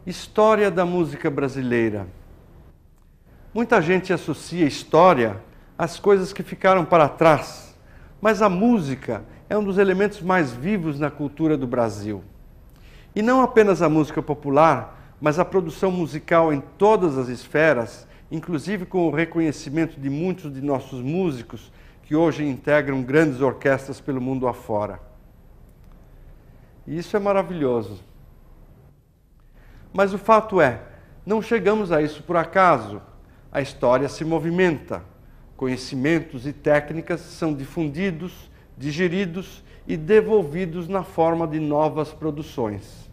História da música brasileira. Muita gente associa história às coisas que ficaram para trás, mas a música é um dos elementos mais vivos na cultura do Brasil. E não apenas a música popular, mas a produção musical em todas as esferas, inclusive com o reconhecimento de muitos de nossos músicos que hoje integram grandes orquestras pelo mundo afora. E isso é maravilhoso. Mas o fato é, não chegamos a isso por acaso. A história se movimenta. Conhecimentos e técnicas são difundidos, digeridos e devolvidos na forma de novas produções.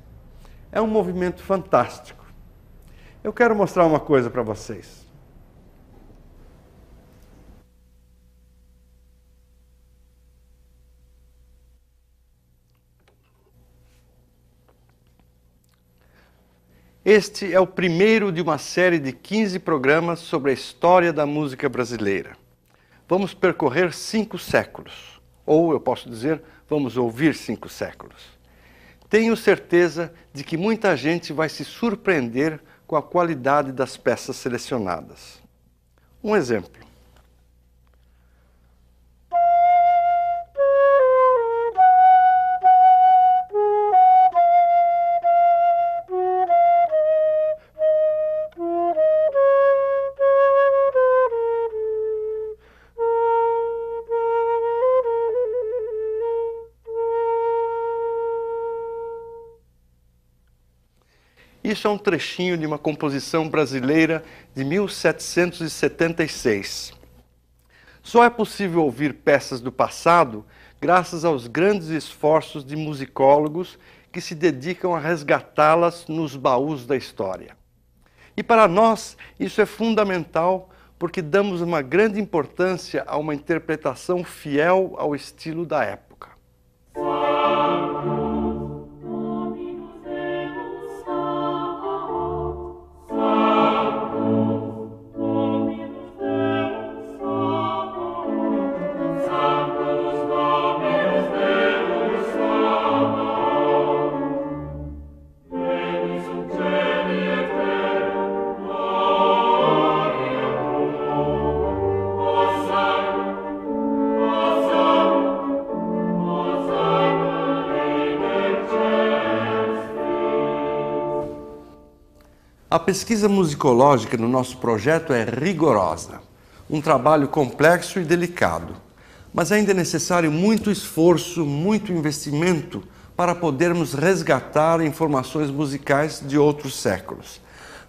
É um movimento fantástico. Eu quero mostrar uma coisa para vocês. Este é o primeiro de uma série de 15 programas sobre a história da música brasileira. Vamos percorrer 5 séculos, ou eu posso dizer, vamos ouvir 5 séculos. Tenho certeza de que muita gente vai se surpreender com a qualidade das peças selecionadas. Um exemplo. Isso é um trechinho de uma composição brasileira de 1776. Só é possível ouvir peças do passado graças aos grandes esforços de musicólogos que se dedicam a resgatá-las nos baús da história. E para nós isso é fundamental porque damos uma grande importância a uma interpretação fiel ao estilo da época. A pesquisa musicológica no nosso projeto é rigorosa, um trabalho complexo e delicado, mas ainda é necessário muito esforço, muito investimento para podermos resgatar informações musicais de outros séculos.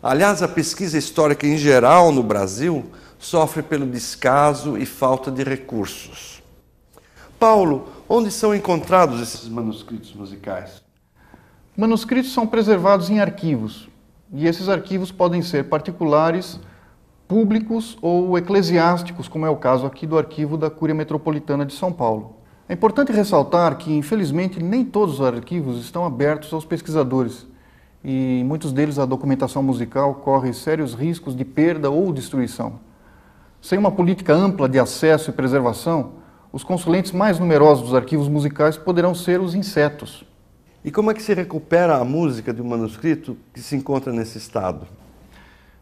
Aliás, a pesquisa histórica em geral no Brasil sofre pelo descaso e falta de recursos. Paulo, onde são encontrados esses manuscritos musicais? Manuscritos são preservados em arquivos. E esses arquivos podem ser particulares, públicos ou eclesiásticos, como é o caso aqui do arquivo da Cúria Metropolitana de São Paulo. É importante ressaltar que, infelizmente, nem todos os arquivos estão abertos aos pesquisadores, e em muitos deles a documentação musical corre sérios riscos de perda ou destruição. Sem uma política ampla de acesso e preservação, os consulentes mais numerosos dos arquivos musicais poderão ser os insetos. E como é que se recupera a música de um manuscrito que se encontra nesse estado?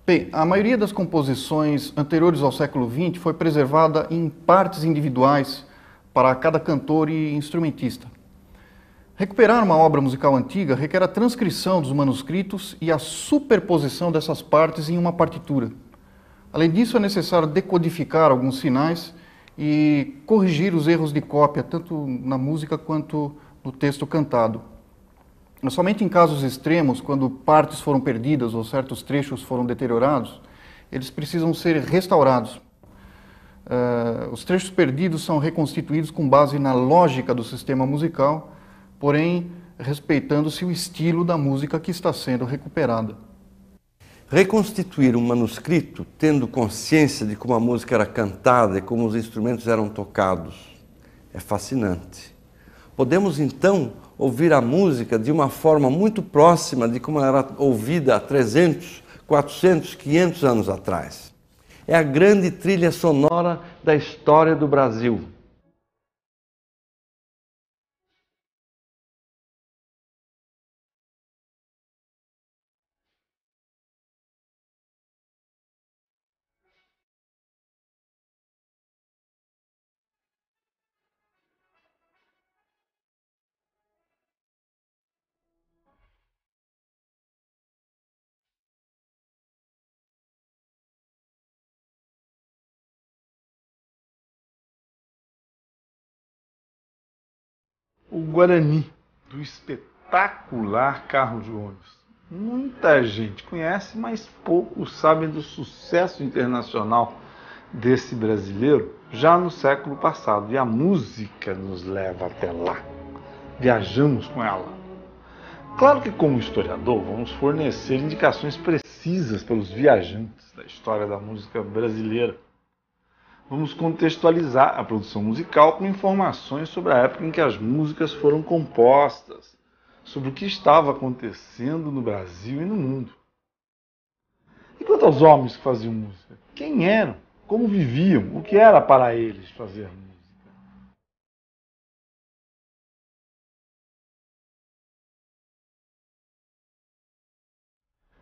Bem, a maioria das composições anteriores ao século XX foi preservada em partes individuais para cada cantor e instrumentista. Recuperar uma obra musical antiga requer a transcrição dos manuscritos e a superposição dessas partes em uma partitura. Além disso, é necessário decodificar alguns sinais e corrigir os erros de cópia, tanto na música quanto no texto cantado. Mas somente em casos extremos, quando partes foram perdidas ou certos trechos foram deteriorados, eles precisam ser restaurados. Os trechos perdidos são reconstituídos com base na lógica do sistema musical, porém respeitando-se o estilo da música que está sendo recuperada. Reconstituir um manuscrito, tendo consciência de como a música era cantada e como os instrumentos eram tocados, é fascinante. Podemos, então, ouvir a música de uma forma muito próxima de como ela era ouvida há 300, 400, 500 anos atrás. É a grande trilha sonora da história do Brasil. o Guarani, do espetacular Carlos Gomes. Muita gente conhece, mas poucos sabem do sucesso internacional desse brasileiro já no século passado. E a música nos leva até lá. Viajamos com ela. Claro que, como historiador, vamos fornecer indicações precisas para os viajantes da história da música brasileira. Vamos contextualizar a produção musical com informações sobre a época em que as músicas foram compostas, sobre o que estava acontecendo no Brasil e no mundo. E quanto aos homens que faziam música? Quem eram? Como viviam? O que era para eles fazer música?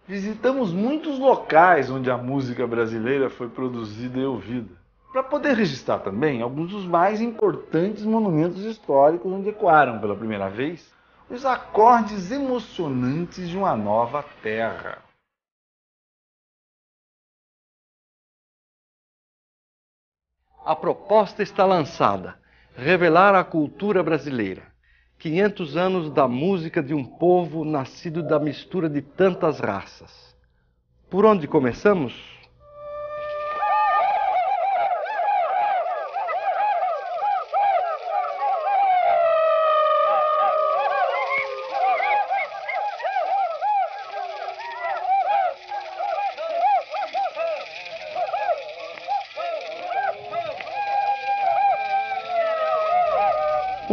Visitamos muitos locais onde a música brasileira foi produzida e ouvida, para poder registrar também alguns dos mais importantes monumentos históricos onde ecoaram pela primeira vez os acordes emocionantes de uma nova terra. A proposta está lançada: revelar a cultura brasileira. 500 anos da música de um povo nascido da mistura de tantas raças. Por onde começamos?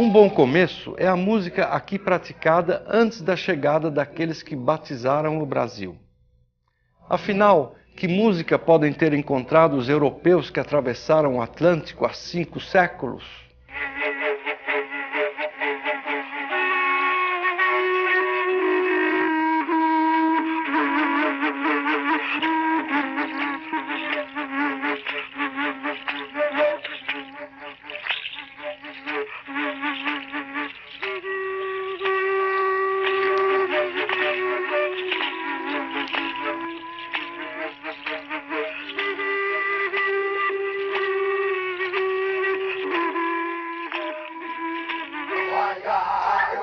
Um bom começo é a música aqui praticada antes da chegada daqueles que batizaram o Brasil. Afinal, que música podem ter encontrado os europeus que atravessaram o Atlântico há 5 séculos?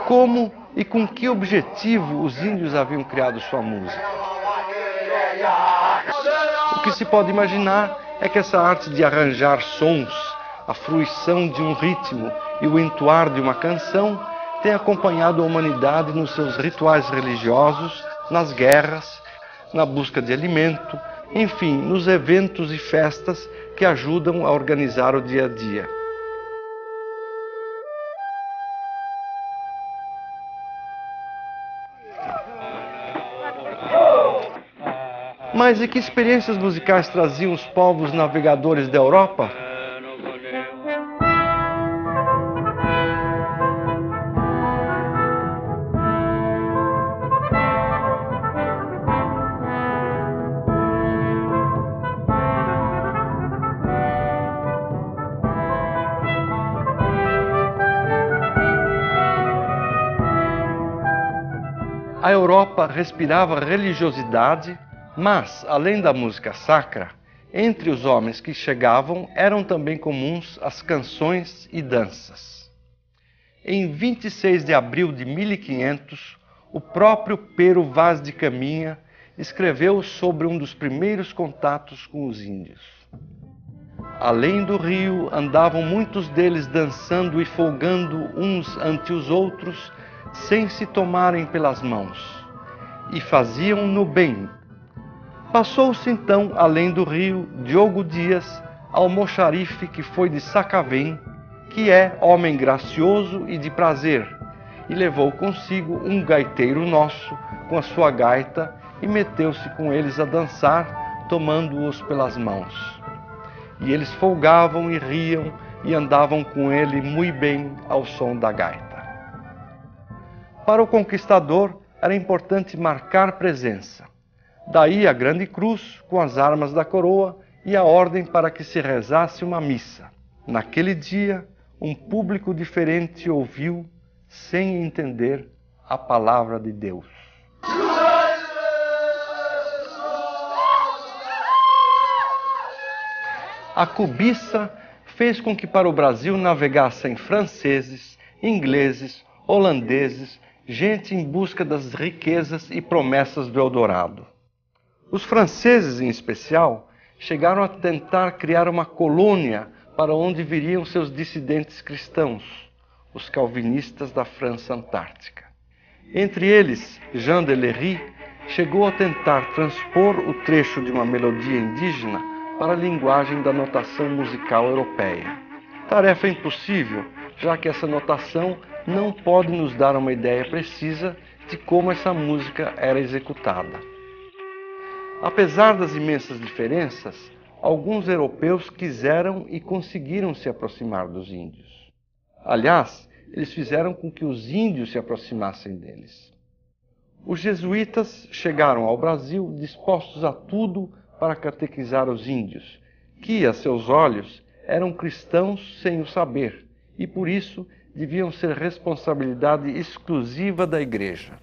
Como e com que objetivo os índios haviam criado sua música? O que se pode imaginar é que essa arte de arranjar sons, a fruição de um ritmo e o entoar de uma canção tem acompanhado a humanidade nos seus rituais religiosos, nas guerras, na busca de alimento, enfim, nos eventos e festas que ajudam a organizar o dia a dia. Mas e que experiências musicais traziam os povos navegadores da Europa? A Europa respirava religiosidade, mas, além da música sacra, entre os homens que chegavam eram também comuns as canções e danças. Em 26 de abril de 1500, o próprio Pero Vaz de Caminha escreveu sobre um dos primeiros contatos com os índios. Além do rio, andavam muitos deles dançando e folgando uns ante os outros, sem se tomarem pelas mãos, e faziam-no bem. Passou-se então, além do rio, Diogo Dias, almoxarife que foi de Sacavém, que é homem gracioso e de prazer, e levou consigo um gaiteiro nosso, com a sua gaita, e meteu-se com eles a dançar, tomando-os pelas mãos. E eles folgavam e riam, e andavam com ele muito bem ao som da gaita. Para o conquistador, era importante marcar presença. Daí a grande cruz, com as armas da coroa, e a ordem para que se rezasse uma missa. Naquele dia, um público diferente ouviu, sem entender, a palavra de Deus. A cobiça fez com que para o Brasil navegassem franceses, ingleses, holandeses, gente em busca das riquezas e promessas do Eldorado. Os franceses, em especial, chegaram a tentar criar uma colônia para onde viriam seus dissidentes cristãos, os calvinistas da França Antártica. Entre eles, Jean de Lery chegou a tentar transpor o trecho de uma melodia indígena para a linguagem da notação musical europeia. Tarefa impossível, já que essa notação não pode nos dar uma ideia precisa de como essa música era executada. Apesar das imensas diferenças, alguns europeus quiseram e conseguiram se aproximar dos índios. Aliás, eles fizeram com que os índios se aproximassem deles. Os jesuítas chegaram ao Brasil dispostos a tudo para catequizar os índios, que, a seus olhos, eram cristãos sem o saber e, por isso, deviam ser responsabilidade exclusiva da Igreja.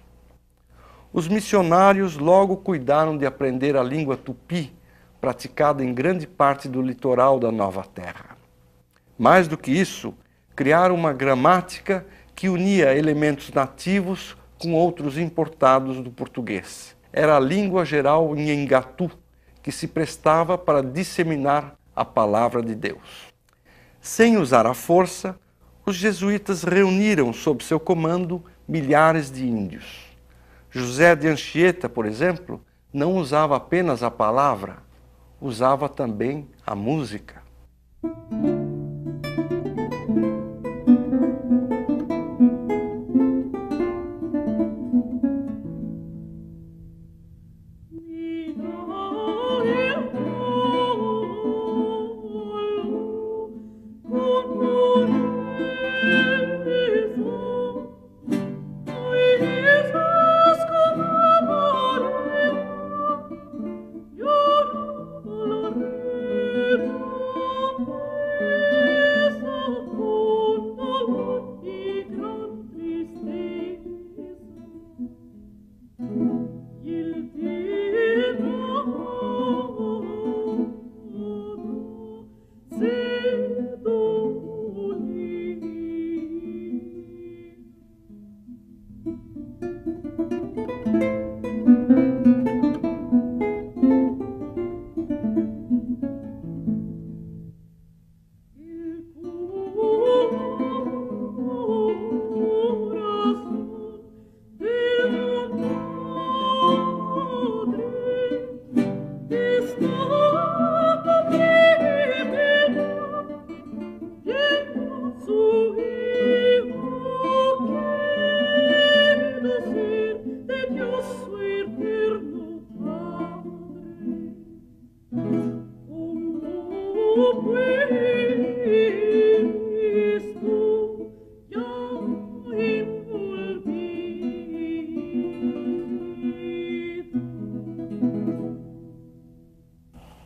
Os missionários logo cuidaram de aprender a língua tupi, praticada em grande parte do litoral da Nova Terra. Mais do que isso, criaram uma gramática que unia elementos nativos com outros importados do português. Era a língua geral Nhengatu, que se prestava para disseminar a palavra de Deus. Sem usar a força, os jesuítas reuniram sob seu comando milhares de índios. José de Anchieta, por exemplo, não usava apenas a palavra, usava também a música.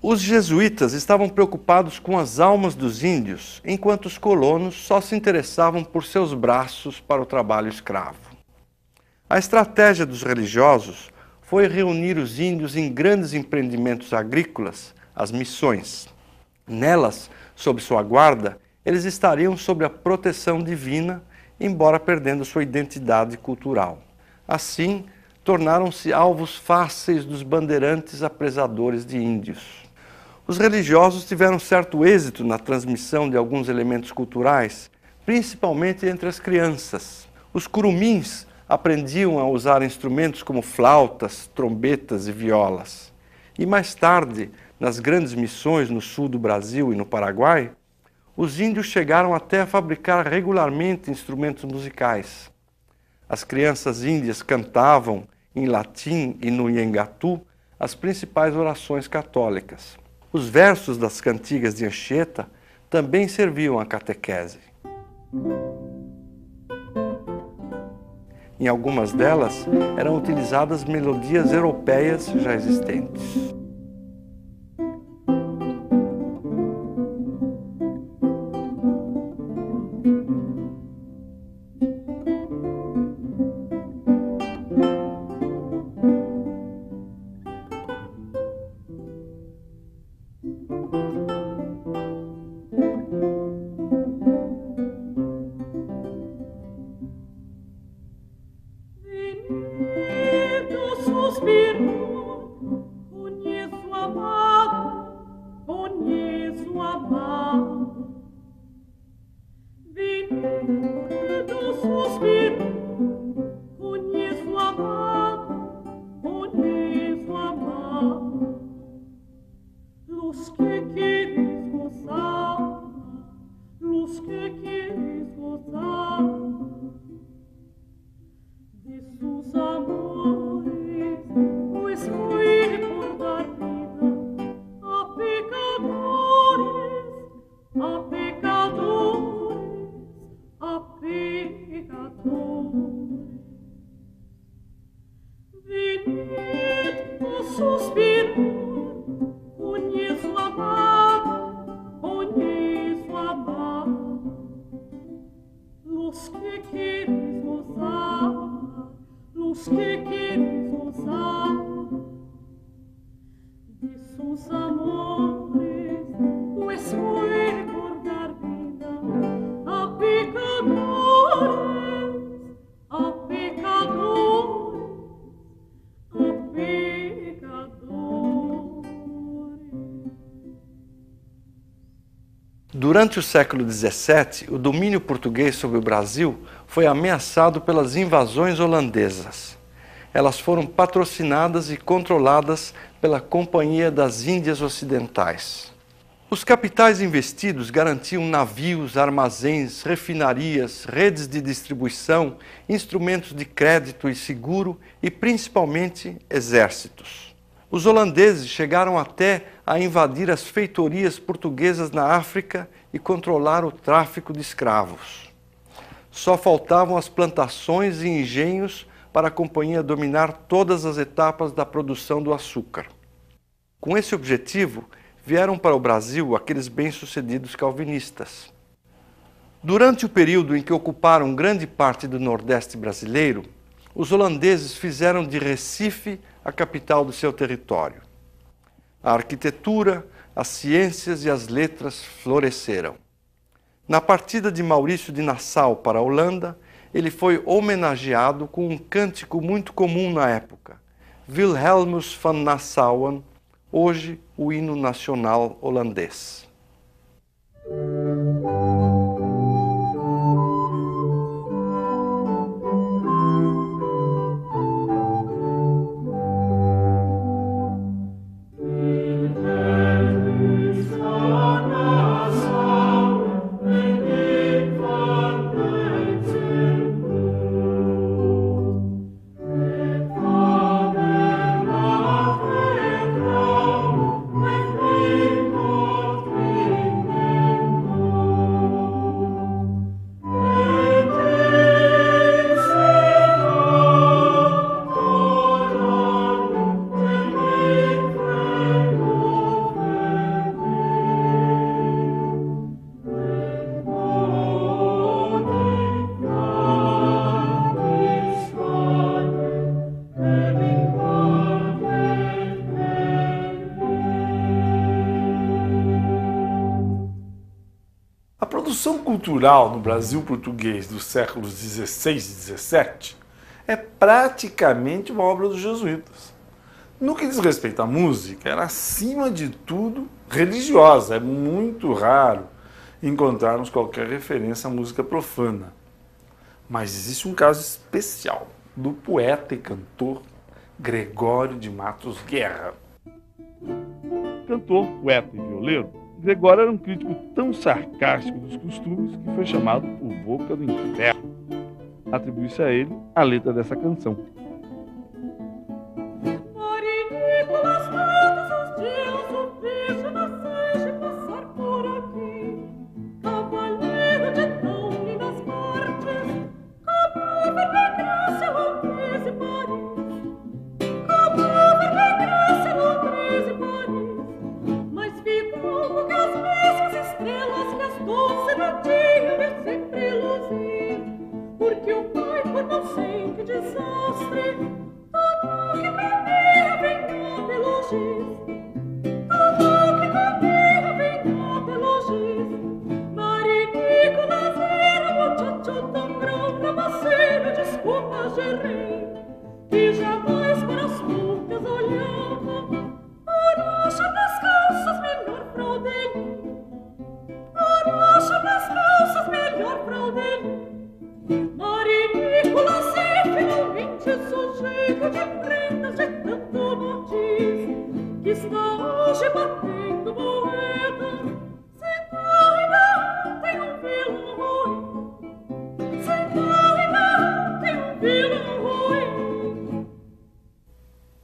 Os jesuítas estavam preocupados com as almas dos índios, enquanto os colonos só se interessavam por seus braços para o trabalho escravo. A estratégia dos religiosos foi reunir os índios em grandes empreendimentos agrícolas, as missões. Nelas, sob sua guarda, eles estariam sob a proteção divina, embora perdendo sua identidade cultural. Assim, tornaram-se alvos fáceis dos bandeirantes apresadores de índios. Os religiosos tiveram certo êxito na transmissão de alguns elementos culturais, principalmente entre as crianças. Os curumins aprendiam a usar instrumentos como flautas, trombetas e violas. E mais tarde, nas grandes missões no sul do Brasil e no Paraguai, os índios chegaram até a fabricar regularmente instrumentos musicais. As crianças índias cantavam, em latim e no Nhengatu, as principais orações católicas. Os versos das cantigas de Anchieta também serviam à catequese. Em algumas delas eram utilizadas melodias europeias já existentes. Durante o século XVII, o domínio português sobre o Brasil foi ameaçado pelas invasões holandesas. Elas foram patrocinadas e controladas pela Companhia das Índias Ocidentais. Os capitais investidos garantiam navios, armazéns, refinarias, redes de distribuição, instrumentos de crédito e seguro e, principalmente, exércitos. Os holandeses chegaram até a invadir as feitorias portuguesas na África e controlar o tráfico de escravos. Só faltavam as plantações e engenhos para a companhia dominar todas as etapas da produção do açúcar. Com esse objetivo, vieram para o Brasil aqueles bem-sucedidos calvinistas. Durante o período em que ocuparam grande parte do Nordeste brasileiro, os holandeses fizeram de Recife a capital do seu território. A arquitetura, as ciências e as letras floresceram. Na partida de Maurício de Nassau para a Holanda, ele foi homenageado com um cântico muito comum na época, Wilhelmus van Nassauen, hoje o hino nacional holandês. A produção cultural no Brasil português dos séculos XVI e XVII é praticamente uma obra dos jesuítas. No que diz respeito à música, era acima de tudo religiosa. É muito raro encontrarmos qualquer referência à música profana. Mas existe um caso especial do poeta e cantor Gregório de Matos Guerra. Cantor, poeta e violeiro, Gregório era um crítico tão sarcástico dos costumes que foi chamado o Boca do Inferno. Atribui-se a ele a letra dessa canção.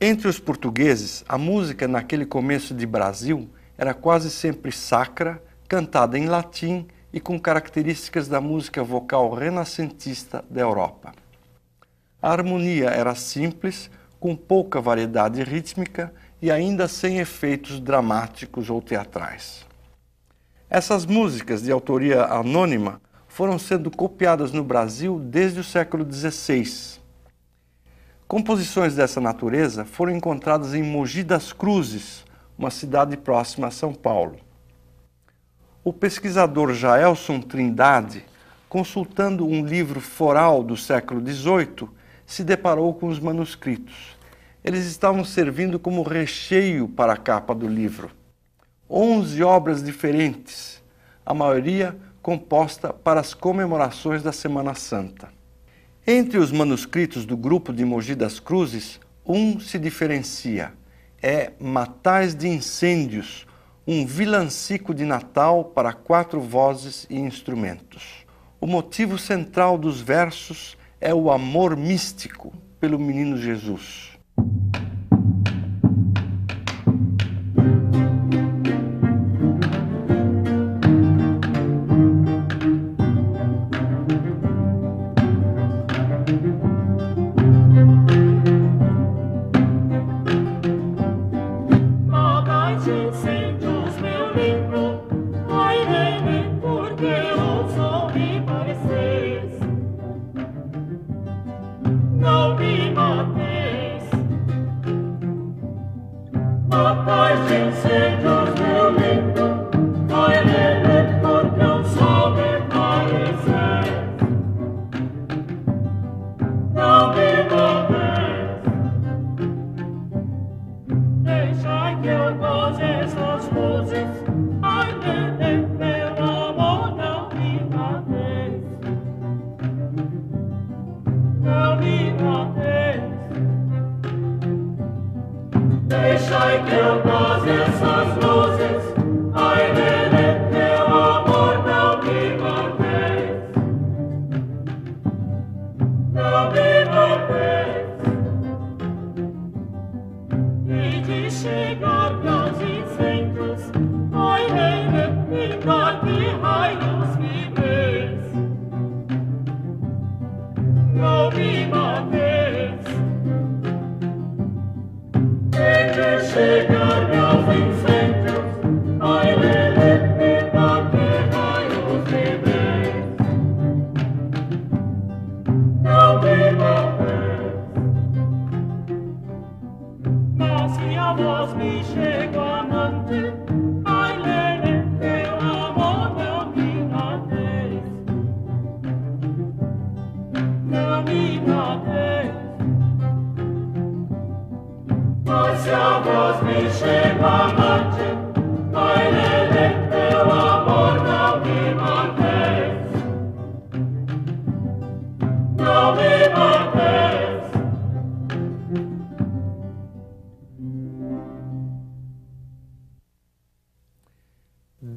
Entre os portugueses, a música naquele começo de Brasil era quase sempre sacra, cantada em latim e com características da música vocal renascentista da Europa. A harmonia era simples, com pouca variedade rítmica e ainda sem efeitos dramáticos ou teatrais. Essas músicas de autoria anônima foram sendo copiadas no Brasil desde o século XVI. Composições dessa natureza foram encontradas em Mogi das Cruzes, uma cidade próxima a São Paulo. O pesquisador Jaelson Trindade, consultando um livro foral do século XVIII, se deparou com os manuscritos. Eles estavam servindo como recheio para a capa do livro. 11 obras diferentes, a maioria composta para as comemorações da Semana Santa. Entre os manuscritos do grupo de Mogi das Cruzes, um se diferencia. É Matais de Incêndios, um vilancico de Natal para 4 vozes e instrumentos. O motivo central dos versos é o amor místico pelo menino Jesus.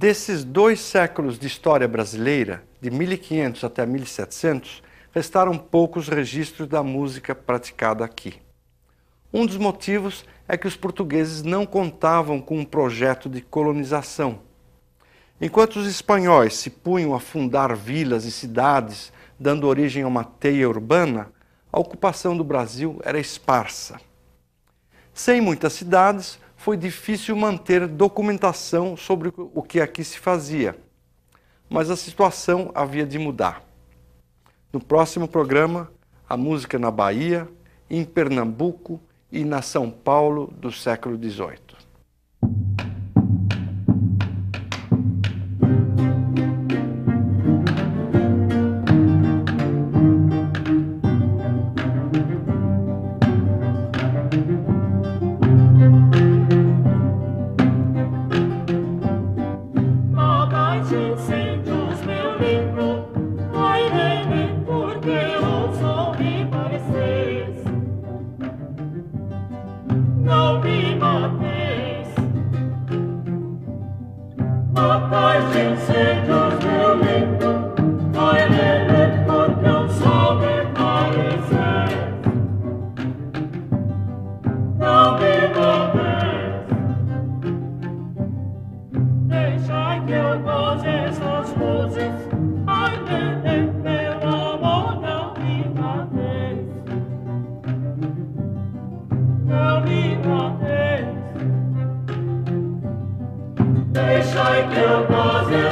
Desses 2 séculos de história brasileira, de 1500 até 1700, restaram poucos registros da música praticada aqui. Um dos motivos é que os portugueses não contavam com um projeto de colonização. Enquanto os espanhóis se punham a fundar vilas e cidades, dando origem a uma teia urbana, a ocupação do Brasil era esparsa. Sem muitas cidades, foi difícil manter documentação sobre o que aqui se fazia, mas a situação havia de mudar. No próximo programa, a música na Bahia, em Pernambuco e na São Paulo do século XVIII. Não me mates. que eu possa